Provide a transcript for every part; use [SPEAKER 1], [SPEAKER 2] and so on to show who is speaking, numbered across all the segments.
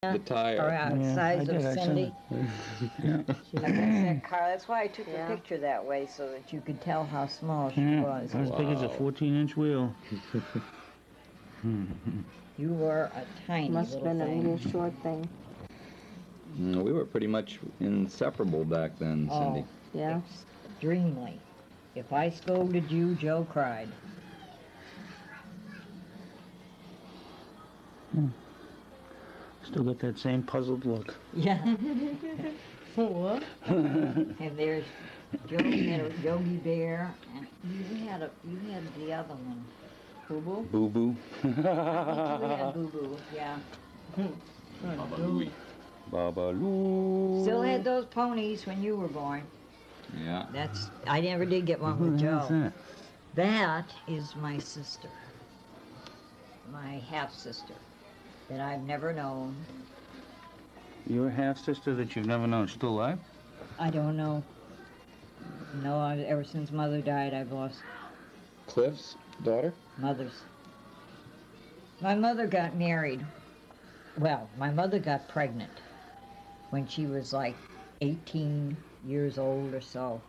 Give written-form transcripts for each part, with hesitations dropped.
[SPEAKER 1] The tire.
[SPEAKER 2] Or
[SPEAKER 3] Yeah,
[SPEAKER 2] size
[SPEAKER 3] I
[SPEAKER 2] of
[SPEAKER 3] did, I saw
[SPEAKER 2] Cindy.
[SPEAKER 3] Yeah.
[SPEAKER 2] Against that car. That's why I took
[SPEAKER 4] Yeah.
[SPEAKER 2] the picture that way, so that you could tell how small she
[SPEAKER 3] Yeah,
[SPEAKER 2] was.
[SPEAKER 3] as big as a
[SPEAKER 1] Wow.
[SPEAKER 3] 14-inch wheel.
[SPEAKER 2] You were a tiny
[SPEAKER 4] Must have
[SPEAKER 2] little
[SPEAKER 4] been a
[SPEAKER 2] thing.
[SPEAKER 4] little short thing.
[SPEAKER 1] We were pretty much inseparable back then, Cindy.
[SPEAKER 4] Yeah.
[SPEAKER 2] Extremely. If I scolded you, Joe cried.
[SPEAKER 3] Still got that same puzzled look.
[SPEAKER 2] Yeah.
[SPEAKER 4] What?
[SPEAKER 2] And there's Yogi had a Yogi Bear, and you had the other one.
[SPEAKER 4] Boo Boo?
[SPEAKER 3] Boo Boo.
[SPEAKER 2] I think you had Boo Boo. Yeah.
[SPEAKER 1] Baba Louie.
[SPEAKER 3] Baba Lou.
[SPEAKER 2] Still had those ponies when you were born.
[SPEAKER 1] Yeah.
[SPEAKER 2] I never did get one with
[SPEAKER 3] Who the hell's
[SPEAKER 2] Joe.
[SPEAKER 3] that?
[SPEAKER 2] That is my sister, my half sister, that I've never known.
[SPEAKER 3] Your half-sister that you've never known, still alive?
[SPEAKER 2] I don't know. No, ever since Mother died, I've lost
[SPEAKER 1] Cliff's daughter?
[SPEAKER 2] mothers. My mother got married. Well, my mother got pregnant when she was like 18 years old or so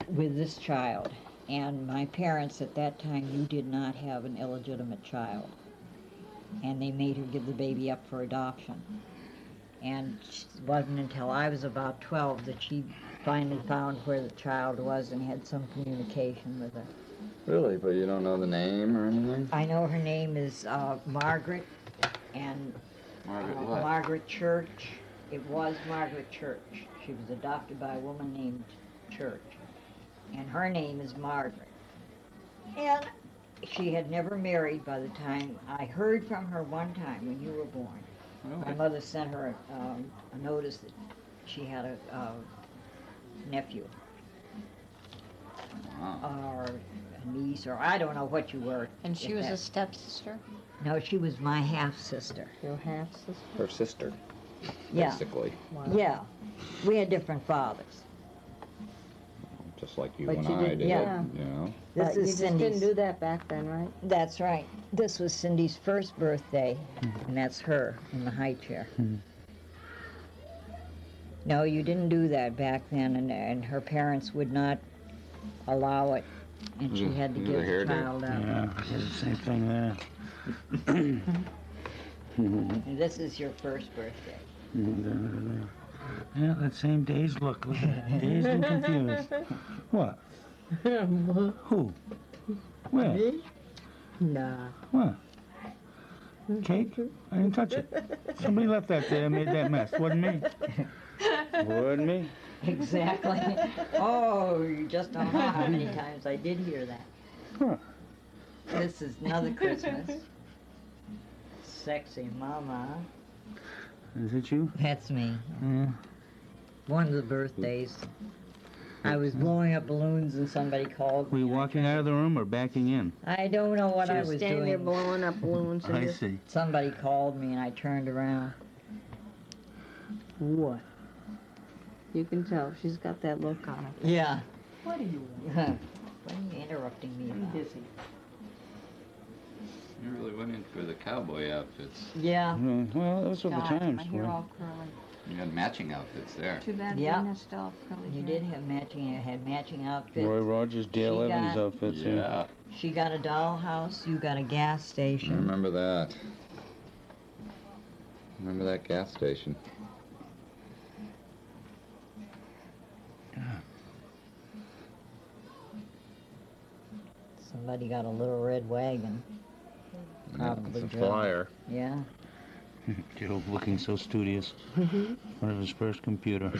[SPEAKER 2] with this child. And my parents at that time knew did not have an illegitimate child. And they made her give the baby up for adoption. And it wasn't until I was about 12 that she finally found where the child was and had some communication with her.
[SPEAKER 1] Really? But you don't know the name or anything?
[SPEAKER 2] I know her name is Margaret, and
[SPEAKER 1] Margaret what?
[SPEAKER 2] Margaret Church. It was Margaret Church. She was adopted by a woman named Church, and her name is Margaret. And she had never married by the time I heard from her one time when you were born. My
[SPEAKER 1] Really?
[SPEAKER 2] mother sent her a notice that she had a nephew
[SPEAKER 1] Wow.
[SPEAKER 2] or a niece, or I don't know what you were.
[SPEAKER 5] And she
[SPEAKER 2] if
[SPEAKER 5] was a
[SPEAKER 2] that-
[SPEAKER 5] stepsister?
[SPEAKER 2] No, she was my half-sister.
[SPEAKER 4] Your half sister?
[SPEAKER 1] Her sister,
[SPEAKER 2] Yeah,
[SPEAKER 1] basically.
[SPEAKER 4] Wow.
[SPEAKER 2] yeah. We had different fathers.
[SPEAKER 1] Just like you
[SPEAKER 4] But
[SPEAKER 1] and
[SPEAKER 4] you
[SPEAKER 1] I
[SPEAKER 4] did-
[SPEAKER 1] did.
[SPEAKER 2] yeah.
[SPEAKER 1] You know?
[SPEAKER 2] This
[SPEAKER 4] But you
[SPEAKER 2] is
[SPEAKER 4] just
[SPEAKER 2] Cindy's.
[SPEAKER 4] didn't do that back then, right?
[SPEAKER 2] That's right. This was Cindy's first birthday, and that's her in the high chair. No, you didn't do that back then, and her parents would not allow it, and she had to
[SPEAKER 1] It was a
[SPEAKER 2] give the
[SPEAKER 1] hairdo.
[SPEAKER 2] child up.
[SPEAKER 3] Yeah, I did the same thing there.
[SPEAKER 2] And this is your first birthday.
[SPEAKER 3] Yeah, that same dazed look. Look at that. Dazed and confused. What? Who? Where?
[SPEAKER 4] Nah.
[SPEAKER 3] What? Cake? I didn't touch it. Somebody left that there and made that mess. Wasn't me. Wasn't me.
[SPEAKER 2] Exactly. Oh, you just don't know how many times I did hear that.
[SPEAKER 3] Huh.
[SPEAKER 2] This is another Christmas. Sexy mama.
[SPEAKER 3] Is it you?
[SPEAKER 2] That's me.
[SPEAKER 3] Yeah.
[SPEAKER 2] One of the birthdays. I was blowing up balloons and somebody called
[SPEAKER 3] Were
[SPEAKER 2] me.
[SPEAKER 3] you walking out of the room or backing in?
[SPEAKER 2] I don't know what
[SPEAKER 4] She
[SPEAKER 2] I
[SPEAKER 4] was
[SPEAKER 2] was
[SPEAKER 4] standing there
[SPEAKER 2] doing.
[SPEAKER 4] blowing up balloons and
[SPEAKER 3] I
[SPEAKER 4] just,
[SPEAKER 3] see.
[SPEAKER 2] Somebody called me and I turned around.
[SPEAKER 4] what? You can tell she's got that look on her.
[SPEAKER 2] Yeah.
[SPEAKER 4] What are you
[SPEAKER 2] What are you interrupting me about?
[SPEAKER 4] dizzy.
[SPEAKER 1] You really went in for the cowboy outfits.
[SPEAKER 2] Yeah.
[SPEAKER 3] Well, those were the
[SPEAKER 5] God,
[SPEAKER 3] times.
[SPEAKER 5] my hair
[SPEAKER 3] Boy.
[SPEAKER 5] all curly.
[SPEAKER 1] You had matching outfits there.
[SPEAKER 5] Too bad
[SPEAKER 2] Yeah.
[SPEAKER 5] Dana still have curly
[SPEAKER 2] You
[SPEAKER 5] hair.
[SPEAKER 2] did have matching outfits.
[SPEAKER 3] Roy Rogers, Dale
[SPEAKER 2] She
[SPEAKER 3] Evans
[SPEAKER 2] got-
[SPEAKER 3] outfits.
[SPEAKER 1] Yeah,
[SPEAKER 2] She got a dollhouse, you got a gas
[SPEAKER 1] I
[SPEAKER 2] station.
[SPEAKER 1] remember that. Remember that gas station.
[SPEAKER 2] Somebody got a little red wagon. Probably
[SPEAKER 1] It's a
[SPEAKER 2] Joe.
[SPEAKER 1] flyer.
[SPEAKER 2] Yeah.
[SPEAKER 3] Joe looking so studious. One of his first computer.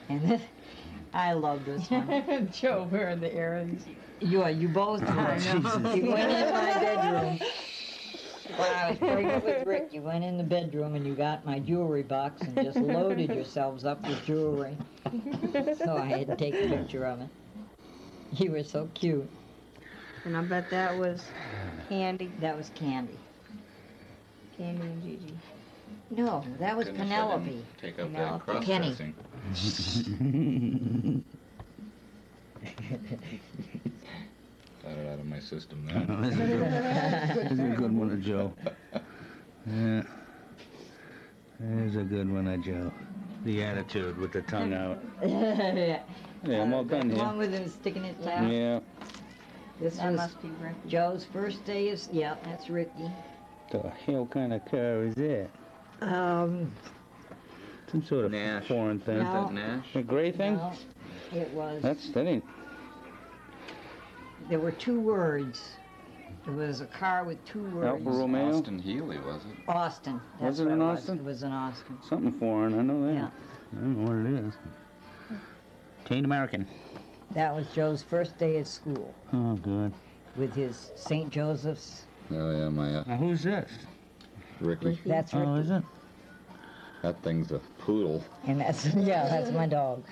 [SPEAKER 2] And this, I love this one.
[SPEAKER 4] Joe wearing the earrings.
[SPEAKER 2] You both were. You went in my bedroom. When I was pregnant with Rick, you went in the bedroom and you got my jewelry box and just loaded yourselves up with jewelry. So I had to take a picture of it. You were so cute.
[SPEAKER 4] And I bet that was Candy.
[SPEAKER 2] That was Candy.
[SPEAKER 4] Candy and Gigi.
[SPEAKER 2] No, that was
[SPEAKER 1] Goodness, I
[SPEAKER 2] Penelope.
[SPEAKER 1] didn't take up
[SPEAKER 2] Penelope.
[SPEAKER 1] that
[SPEAKER 2] Kenny.
[SPEAKER 1] cross-dressing. Got it out of my my system then.
[SPEAKER 3] This is a good one of Joe. Yeah. There's a good one of Joe. The attitude with the tongue out.
[SPEAKER 2] Yeah.
[SPEAKER 3] Yeah, I'm all done
[SPEAKER 2] Along
[SPEAKER 3] here.
[SPEAKER 2] with him sticking his out.
[SPEAKER 3] Yeah.
[SPEAKER 2] This
[SPEAKER 4] That
[SPEAKER 2] was
[SPEAKER 4] must be Ricky.
[SPEAKER 2] Joe's first day of, yeah, that's Ricky.
[SPEAKER 3] The hell kind of car is that? Some sort of
[SPEAKER 1] Nash.
[SPEAKER 3] foreign thing.
[SPEAKER 2] No.
[SPEAKER 1] Is that Nash?
[SPEAKER 3] The gray thing?
[SPEAKER 2] No, it was,
[SPEAKER 3] That ain't.
[SPEAKER 2] there were two words. It was a car with two words.
[SPEAKER 3] Alfa Romeo?
[SPEAKER 1] Austin Healy, was it?
[SPEAKER 2] Austin. That's
[SPEAKER 3] Was it
[SPEAKER 2] what
[SPEAKER 3] in
[SPEAKER 2] was.
[SPEAKER 3] Austin?
[SPEAKER 2] It was in Austin.
[SPEAKER 3] Something foreign, I know that.
[SPEAKER 2] Yeah.
[SPEAKER 3] I don't know what it is. Taint American.
[SPEAKER 2] That was Joe's first day at school
[SPEAKER 3] Oh, good.
[SPEAKER 2] with his St. Joseph's.
[SPEAKER 1] Oh yeah, my
[SPEAKER 3] Now, who's this?
[SPEAKER 1] Ricky.
[SPEAKER 2] That's Ricky.
[SPEAKER 3] Oh, is it?
[SPEAKER 1] That thing's a poodle.
[SPEAKER 2] And that's, yeah, that's my dog.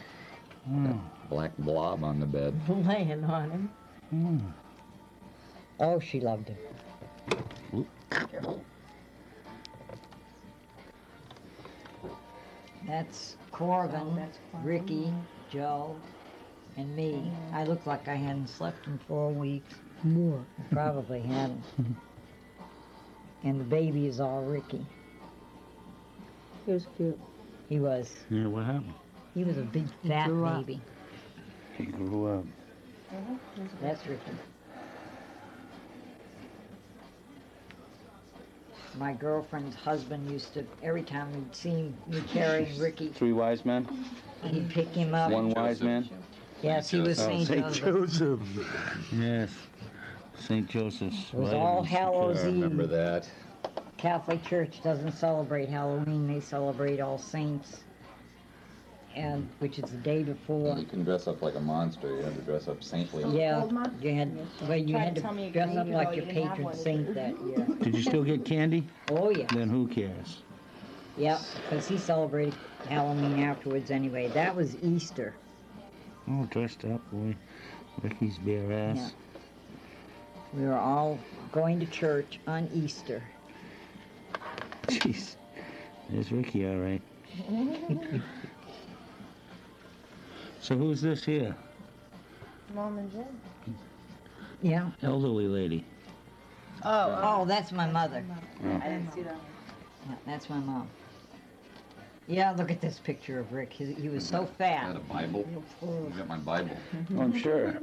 [SPEAKER 3] Oh.
[SPEAKER 1] Black blob on the bed.
[SPEAKER 4] Laying on him.
[SPEAKER 3] Hmm.
[SPEAKER 2] Oh, she loved him. That's Corvin,
[SPEAKER 4] That's Corvin.
[SPEAKER 2] Ricky, Joe, and me. I look like I hadn't slept in 4 weeks.
[SPEAKER 3] More.
[SPEAKER 2] I probably hadn't. And the baby is all Ricky.
[SPEAKER 4] He was cute.
[SPEAKER 2] He was.
[SPEAKER 3] Yeah, what happened?
[SPEAKER 2] He was a big fat
[SPEAKER 4] grew up.
[SPEAKER 2] baby.
[SPEAKER 3] He grew up.
[SPEAKER 2] That's Ricky. My girlfriend's husband used to, every time we'd see me carrying Ricky,
[SPEAKER 3] Three wise men?
[SPEAKER 2] he'd pick him up.
[SPEAKER 3] One wise man?
[SPEAKER 2] Yes, he was St. Joseph.
[SPEAKER 3] Joseph. Yes. St. Joseph's.
[SPEAKER 2] It was All Hallows
[SPEAKER 1] I remember
[SPEAKER 2] Eve.
[SPEAKER 1] that.
[SPEAKER 2] Catholic Church doesn't celebrate Halloween, they celebrate All Saints, and which is the day before.
[SPEAKER 1] You can dress up like a monster. You have to dress up saintly.
[SPEAKER 2] Yeah,
[SPEAKER 5] Old month?
[SPEAKER 2] you had, well, you
[SPEAKER 5] Tried
[SPEAKER 2] had
[SPEAKER 5] to tell me
[SPEAKER 2] to
[SPEAKER 5] a
[SPEAKER 2] dress
[SPEAKER 5] week
[SPEAKER 2] up
[SPEAKER 5] ago
[SPEAKER 2] like
[SPEAKER 5] you
[SPEAKER 2] your
[SPEAKER 5] didn't have
[SPEAKER 2] patron
[SPEAKER 5] one.
[SPEAKER 2] saint that year.
[SPEAKER 3] Did you still get candy?
[SPEAKER 2] Oh, yeah.
[SPEAKER 3] Then who cares?
[SPEAKER 2] Yep, because he celebrated Halloween afterwards anyway. That was Easter.
[SPEAKER 3] Oh, dressed up, boy. Ricky's bare ass.
[SPEAKER 2] Yeah. We were all going to church on Easter.
[SPEAKER 3] Jeez. There's Ricky, all right. So who's this here?
[SPEAKER 5] Mom and Jim.
[SPEAKER 2] Yeah.
[SPEAKER 3] Elderly lady.
[SPEAKER 2] Oh, that's my mother.
[SPEAKER 5] I didn't see that.
[SPEAKER 2] Yeah, that's my mom. Yeah, look at this picture of Rick. He was so
[SPEAKER 1] Is
[SPEAKER 2] fat.
[SPEAKER 1] that a Bible? You got my Bible.
[SPEAKER 3] Oh, I'm sure.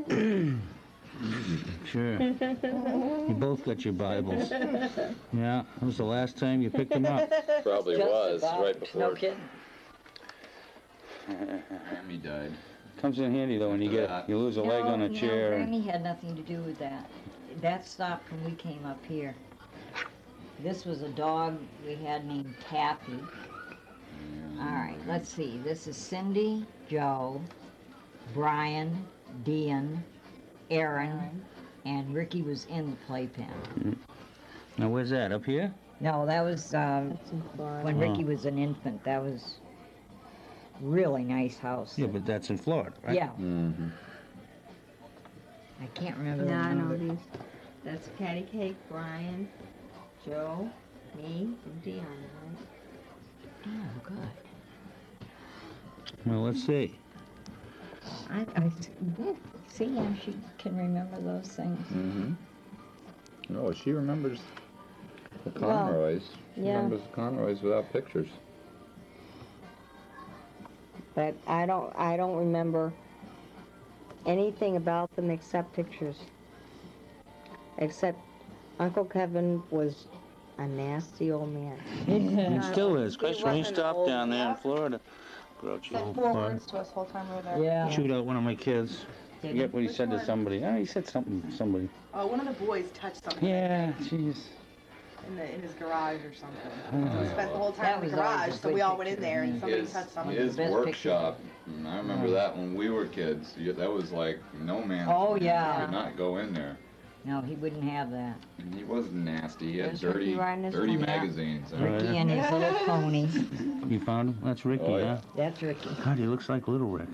[SPEAKER 3] Sure. You both got your Bibles. Yeah, that was the last time you picked them up.
[SPEAKER 1] Probably
[SPEAKER 2] Just
[SPEAKER 1] was
[SPEAKER 2] about.
[SPEAKER 1] right
[SPEAKER 2] No
[SPEAKER 1] before
[SPEAKER 2] kidding.
[SPEAKER 1] Grammy died.
[SPEAKER 3] Comes in handy though when you lose a leg on a chair.
[SPEAKER 2] No, Grammy had nothing to do with that. That stopped when we came up here. This was a dog we had named Taffy. All right, let's see. This is Cindy, Joe, Brian, Dean, Aaron, and Ricky was in the playpen.
[SPEAKER 3] Now where's that? Up here?
[SPEAKER 2] No, that was
[SPEAKER 4] That's in Florida.
[SPEAKER 2] when Ricky was an infant. That was really nice house.
[SPEAKER 3] Yeah, but that's in Florida, right?
[SPEAKER 2] Yeah,
[SPEAKER 1] Mm-hmm.
[SPEAKER 2] I can't remember the
[SPEAKER 4] Yeah, I know
[SPEAKER 2] number.
[SPEAKER 4] these. That's Patty Cake, Brian, Joe, me, and Dion, right?
[SPEAKER 2] Oh, good.
[SPEAKER 3] Well, let's see.
[SPEAKER 2] I see how she can remember those things.
[SPEAKER 1] Mm-hmm. Oh, she remembers the
[SPEAKER 4] Well,
[SPEAKER 1] Conroys. She
[SPEAKER 4] yeah.
[SPEAKER 1] remembers the Conroys without pictures.
[SPEAKER 4] But I don't remember anything about them except pictures. Except Uncle Kevin was a nasty old man.
[SPEAKER 3] It still is. Christ, when you
[SPEAKER 5] wasn't
[SPEAKER 3] stop
[SPEAKER 5] old
[SPEAKER 3] down there in
[SPEAKER 5] enough.
[SPEAKER 3] Florida, grouchy
[SPEAKER 5] Said
[SPEAKER 3] old
[SPEAKER 5] 4
[SPEAKER 3] bud.
[SPEAKER 5] words to us whole time we were there.
[SPEAKER 2] Yeah.
[SPEAKER 3] Chewed out one of my kids.
[SPEAKER 2] Did
[SPEAKER 3] Forget what he
[SPEAKER 5] Which
[SPEAKER 3] said to
[SPEAKER 5] one?
[SPEAKER 3] somebody. Oh, he said something to somebody.
[SPEAKER 5] Oh, one of the boys touched something.
[SPEAKER 3] Yeah, jeez.
[SPEAKER 5] In his garage or something.
[SPEAKER 3] Oh.
[SPEAKER 5] We spent the whole
[SPEAKER 2] That
[SPEAKER 5] time in
[SPEAKER 2] was
[SPEAKER 5] the
[SPEAKER 2] always
[SPEAKER 5] garage,
[SPEAKER 2] a
[SPEAKER 5] so
[SPEAKER 2] good
[SPEAKER 5] we all went in
[SPEAKER 2] picture
[SPEAKER 5] there
[SPEAKER 2] of
[SPEAKER 5] and
[SPEAKER 2] me.
[SPEAKER 5] somebody touched something.
[SPEAKER 1] His
[SPEAKER 2] Best
[SPEAKER 1] workshop. I remember that when we were kids. That was like no man.
[SPEAKER 2] Oh, yeah.
[SPEAKER 1] Could not go in there.
[SPEAKER 2] No, he wouldn't have that.
[SPEAKER 1] And he wasn't nasty. He had
[SPEAKER 4] There's Ricky riding his
[SPEAKER 1] dirty
[SPEAKER 4] pony.
[SPEAKER 1] magazines.
[SPEAKER 3] Yeah.
[SPEAKER 2] Ricky and his little pony.
[SPEAKER 3] You found him? That's Ricky,
[SPEAKER 1] Oh, yeah.
[SPEAKER 3] huh?
[SPEAKER 2] That's Ricky,
[SPEAKER 3] God, he looks like Little Rick.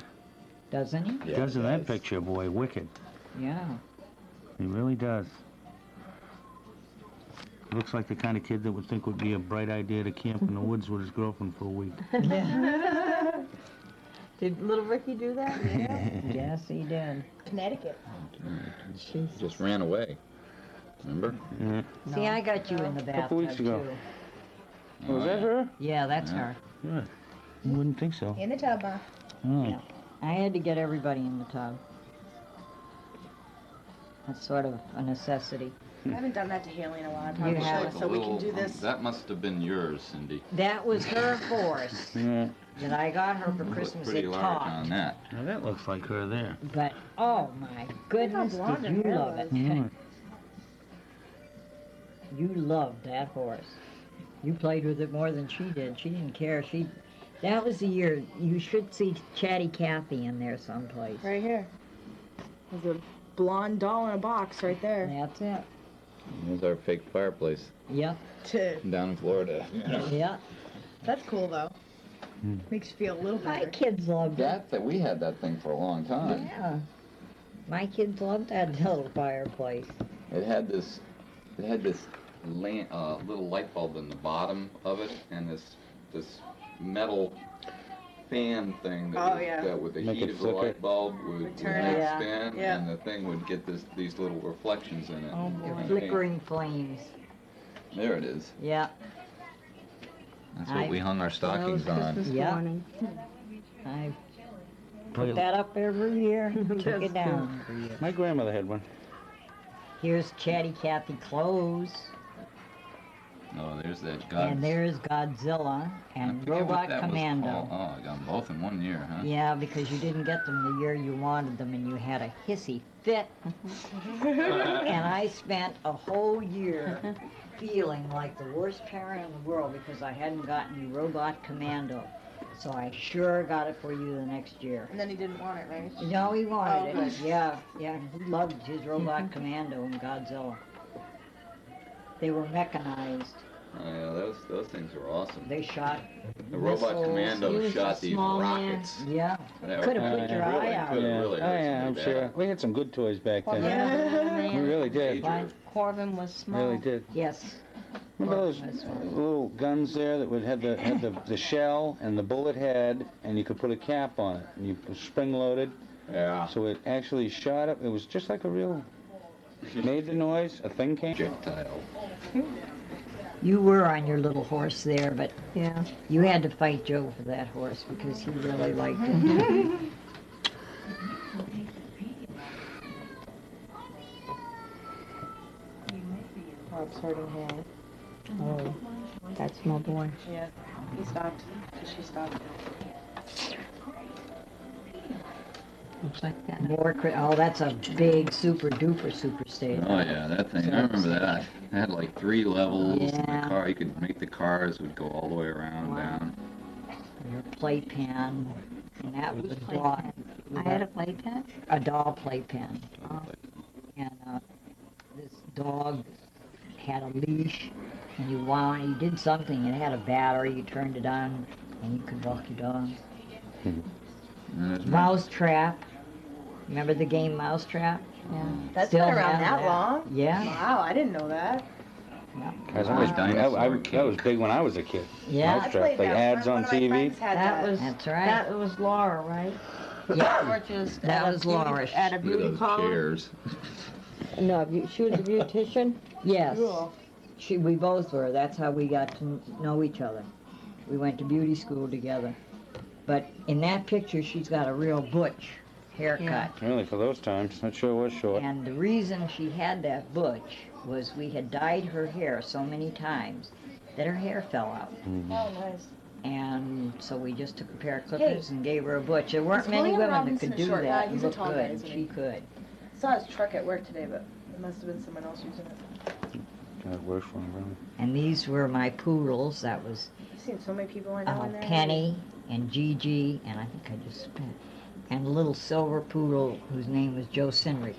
[SPEAKER 2] doesn't he?
[SPEAKER 1] Yeah,
[SPEAKER 3] Does in
[SPEAKER 1] he
[SPEAKER 3] that
[SPEAKER 1] does.
[SPEAKER 3] picture, boy. Wicked.
[SPEAKER 2] Yeah.
[SPEAKER 3] He really does. Looks like the kind of kid that would think would be a bright idea to camp in the woods with his girlfriend for a week.
[SPEAKER 4] Did little Ricky do that?
[SPEAKER 2] Yes, he did.
[SPEAKER 4] Connecticut.
[SPEAKER 1] Just ran away. Remember?
[SPEAKER 3] Yeah.
[SPEAKER 2] See, I got you in the bathtub,
[SPEAKER 3] Couple weeks ago.
[SPEAKER 2] too.
[SPEAKER 3] Was that her?
[SPEAKER 2] Yeah, that's
[SPEAKER 1] Yeah.
[SPEAKER 2] her.
[SPEAKER 3] Yeah. You wouldn't think so.
[SPEAKER 4] In the tub, huh?
[SPEAKER 3] Oh.
[SPEAKER 2] Yeah. I had to get everybody in the tub. That's sort of a necessity.
[SPEAKER 5] I haven't done that to Haley in a while. I
[SPEAKER 2] You
[SPEAKER 5] probably
[SPEAKER 2] haven't.
[SPEAKER 5] should, so we can do this.
[SPEAKER 1] That must have been yours, Cindy.
[SPEAKER 2] That was her horse
[SPEAKER 3] Yeah.
[SPEAKER 2] that I got her for
[SPEAKER 1] You look
[SPEAKER 2] Christmas.
[SPEAKER 1] pretty
[SPEAKER 2] It
[SPEAKER 1] large
[SPEAKER 2] talked.
[SPEAKER 1] on that.
[SPEAKER 3] Now that looks like her there.
[SPEAKER 2] But, oh my goodness,
[SPEAKER 5] blonde
[SPEAKER 2] did
[SPEAKER 5] her
[SPEAKER 2] you
[SPEAKER 5] hair
[SPEAKER 2] love it.
[SPEAKER 5] was.
[SPEAKER 3] Mm.
[SPEAKER 2] You loved that horse. You played with it more than she did. She didn't care. That was the year. You should see Chatty Cathy in there someplace.
[SPEAKER 5] Right here. There's a blonde doll in a box right there.
[SPEAKER 2] That's it.
[SPEAKER 1] There's our fake fireplace
[SPEAKER 2] Yep,
[SPEAKER 1] down in Florida.
[SPEAKER 2] yep.
[SPEAKER 5] That's cool though.
[SPEAKER 3] Hmm.
[SPEAKER 5] Makes you feel a little
[SPEAKER 2] My
[SPEAKER 5] better.
[SPEAKER 2] kids loved it.
[SPEAKER 1] That we had that thing for a long time.
[SPEAKER 2] Yeah. My kids loved that little fireplace.
[SPEAKER 1] It had this little light bulb in the bottom of it, and this metal fan thing that,
[SPEAKER 5] Oh, yeah.
[SPEAKER 1] that with the
[SPEAKER 3] Make
[SPEAKER 1] heat
[SPEAKER 3] it
[SPEAKER 1] of the
[SPEAKER 3] flicker.
[SPEAKER 1] light bulb would
[SPEAKER 5] turn
[SPEAKER 1] make
[SPEAKER 2] it.
[SPEAKER 1] it spin,
[SPEAKER 5] Yeah.
[SPEAKER 1] and the thing would get these little reflections in it.
[SPEAKER 2] Oh,
[SPEAKER 1] And paint.
[SPEAKER 2] flickering flames.
[SPEAKER 1] There it is.
[SPEAKER 2] Yeah,
[SPEAKER 1] That's what we hung our stockings on.
[SPEAKER 2] yeah. I put that up every year. Took it down every year.
[SPEAKER 3] My grandmother had one.
[SPEAKER 2] Here's Chatty Cathy clothes.
[SPEAKER 1] Oh, there's that God.
[SPEAKER 2] And there's Godzilla
[SPEAKER 1] I
[SPEAKER 2] and
[SPEAKER 1] forget what
[SPEAKER 2] Robot
[SPEAKER 1] that was
[SPEAKER 2] Commando.
[SPEAKER 1] called. Oh, I got them both in one year, huh?
[SPEAKER 2] Yeah, because you didn't get them the year you wanted them and you had a hissy fit. And I spent a whole year feeling like the worst parent in the world because I hadn't gotten you Robot Commando. So I sure got it for you the next year.
[SPEAKER 5] And then he didn't want it, right?
[SPEAKER 2] No, he wanted
[SPEAKER 5] Oh,
[SPEAKER 2] it.
[SPEAKER 5] good.
[SPEAKER 2] Yeah, he loved his Robot Commando and Godzilla. They were mechanized.
[SPEAKER 1] Oh, yeah, those things were awesome.
[SPEAKER 2] They shot
[SPEAKER 1] The Robot
[SPEAKER 2] missiles.
[SPEAKER 1] Commando
[SPEAKER 4] He was
[SPEAKER 1] shot
[SPEAKER 4] a
[SPEAKER 1] these
[SPEAKER 4] small man.
[SPEAKER 1] rockets.
[SPEAKER 2] Yeah,
[SPEAKER 1] That
[SPEAKER 2] could have
[SPEAKER 1] was-
[SPEAKER 2] put your
[SPEAKER 1] really
[SPEAKER 2] eye out.
[SPEAKER 1] could've
[SPEAKER 3] Yeah.
[SPEAKER 1] really
[SPEAKER 3] Oh,
[SPEAKER 1] hurt
[SPEAKER 3] yeah, I'm
[SPEAKER 1] somebody
[SPEAKER 3] sure.
[SPEAKER 1] bad.
[SPEAKER 3] We had some good toys back then.
[SPEAKER 4] Yeah,
[SPEAKER 3] We really did.
[SPEAKER 1] Major.
[SPEAKER 4] Corbin was small.
[SPEAKER 3] Really did.
[SPEAKER 2] Yes.
[SPEAKER 3] Remember those
[SPEAKER 2] That's right.
[SPEAKER 3] little guns there that would have the shell and the bullet head, and you could put a cap on it, and you spring loaded,
[SPEAKER 1] Yeah.
[SPEAKER 3] so it actually shot up. It was just like a real. Made the noise. A thing came.
[SPEAKER 1] Projectile.
[SPEAKER 2] You were on your little horse there, but
[SPEAKER 4] Yeah.
[SPEAKER 2] you had to fight Joe for that horse because he really liked it.
[SPEAKER 5] Bob's hurting Haley.
[SPEAKER 4] Oh, that's my boy.
[SPEAKER 5] Yeah. He stopped. She stopped.
[SPEAKER 4] Looks like that.
[SPEAKER 2] Oh, that's a big super duper stage.
[SPEAKER 1] Oh yeah, that thing. I remember that. It had like 3 levels.
[SPEAKER 2] Yeah.
[SPEAKER 1] The car, you could make the cars would go all the way around
[SPEAKER 2] Wow.
[SPEAKER 1] down.
[SPEAKER 2] Your playpen, and that was a doll.
[SPEAKER 4] Playpen. I had a playpen.
[SPEAKER 2] A doll playpen, and this dog had a leash, and you did something. It had a battery. You turned it on, and you could walk your dog.
[SPEAKER 1] And there's
[SPEAKER 2] Mouse Trap. Remember the game Mouse Trap?
[SPEAKER 4] Yeah.
[SPEAKER 5] That's
[SPEAKER 2] Still
[SPEAKER 5] been around
[SPEAKER 2] have
[SPEAKER 5] that long?
[SPEAKER 2] Yeah.
[SPEAKER 5] Wow, I didn't know that.
[SPEAKER 3] Guys,
[SPEAKER 1] Wow. Dinosaur
[SPEAKER 3] that was big when I was a kid.
[SPEAKER 2] Yeah.
[SPEAKER 3] Mousetrap.
[SPEAKER 5] I played
[SPEAKER 3] The
[SPEAKER 5] that.
[SPEAKER 3] ads
[SPEAKER 5] One
[SPEAKER 3] on
[SPEAKER 5] of my
[SPEAKER 3] TV.
[SPEAKER 5] friends had
[SPEAKER 4] That
[SPEAKER 5] that.
[SPEAKER 4] was
[SPEAKER 2] That's right.
[SPEAKER 4] That was Laura, right?
[SPEAKER 2] Yeah.
[SPEAKER 4] Or just
[SPEAKER 2] That
[SPEAKER 4] at a
[SPEAKER 2] was
[SPEAKER 4] beauty-
[SPEAKER 2] Laura.
[SPEAKER 4] At a
[SPEAKER 1] Look at
[SPEAKER 4] beauty
[SPEAKER 1] those
[SPEAKER 4] parlor.
[SPEAKER 1] chairs.
[SPEAKER 4] No, she was a beautician.
[SPEAKER 2] Yes.
[SPEAKER 5] Cool.
[SPEAKER 2] We both were. That's how we got to know each other. We went to beauty school together. But in that picture, she's got a real butch haircut.
[SPEAKER 3] Really, for those times, that sure was short.
[SPEAKER 2] And the reason she had that butch was we had dyed her hair so many times that her hair fell out.
[SPEAKER 3] Mhm.
[SPEAKER 5] Oh, nice.
[SPEAKER 2] And so we just took a pair of clippers and gave her a butch. There weren't
[SPEAKER 5] Is
[SPEAKER 2] many
[SPEAKER 5] William
[SPEAKER 2] women that
[SPEAKER 5] Robinson
[SPEAKER 2] could
[SPEAKER 5] a
[SPEAKER 2] do
[SPEAKER 5] short
[SPEAKER 2] that
[SPEAKER 5] guy?
[SPEAKER 2] and
[SPEAKER 5] He's a
[SPEAKER 2] look
[SPEAKER 5] tall guy,
[SPEAKER 2] good, and
[SPEAKER 5] isn't
[SPEAKER 2] she
[SPEAKER 5] he?
[SPEAKER 2] could.
[SPEAKER 5] I saw his truck at work today, but it must have been someone else using it.
[SPEAKER 3] That worked for him, really.
[SPEAKER 2] And these were my poodles. That was
[SPEAKER 5] I've seen so many people I know in there.
[SPEAKER 2] Penny and Gigi, and I think I just spent, and a little silver poodle whose name was Joe Sinrick.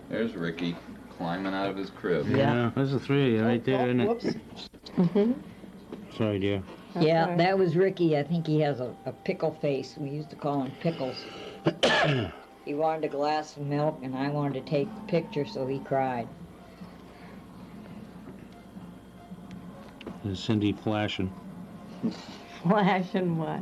[SPEAKER 1] There's Ricky climbing out of his crib.
[SPEAKER 2] Yeah.
[SPEAKER 3] There's the 3 of you right there, isn't it?
[SPEAKER 5] Whoops.
[SPEAKER 4] Mm-hmm.
[SPEAKER 3] Sorry, dear.
[SPEAKER 2] Yeah, that was Ricky. I think he has a pickle face. We used to call him Pickles. He wanted a glass of milk, and I wanted to take the picture, so he cried.
[SPEAKER 3] There's Cindy flashing.
[SPEAKER 4] Flash and what?